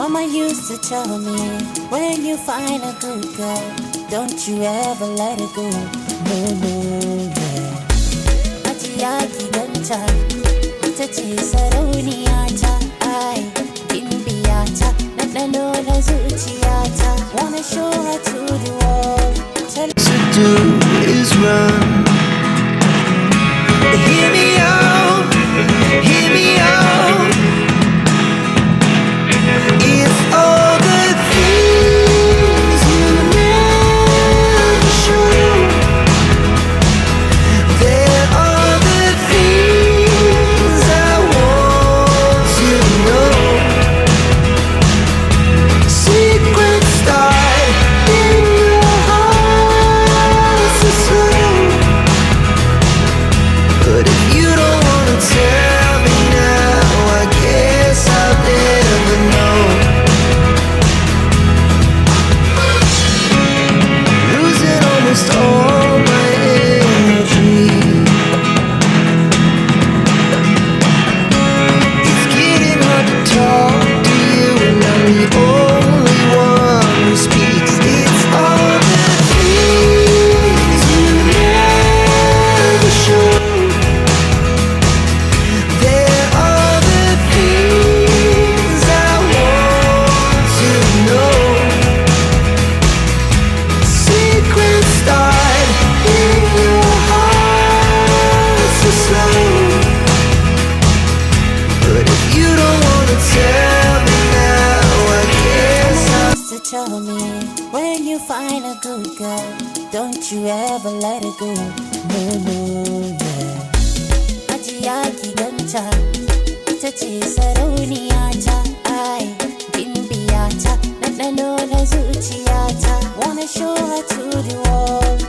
Mama used to tell me, when you find a good girl, don't you ever let it go. No, no, yeah. Ajiya ki ganta, ita ce sarauniyata, ai, gimbiyata, ɗanɗano na zuciyata. Wanna show her to the world. Tell to do is run. Hear me out, hear me out. It's all the things you never show. There are the things I want to know. Secrets start in your heart so slow. But if you don't wanna tell me now, I guess I'll never know. Losing almost all my energy. It's getting hard to talk to you, and I'm the only one who speaks. It's all the things you never show. There are the things I want to know. Secrets start in your heart so slow. But if you don't wanna tell me now, I guess Mama used to tell me, when you find a good girl, don't you ever let it go. No, no, yeah. Ajiya ki ganta, ita ce sarauniyata, ai, gimbiyata, ɗanɗano na zuciyata. Wanna show her to the world.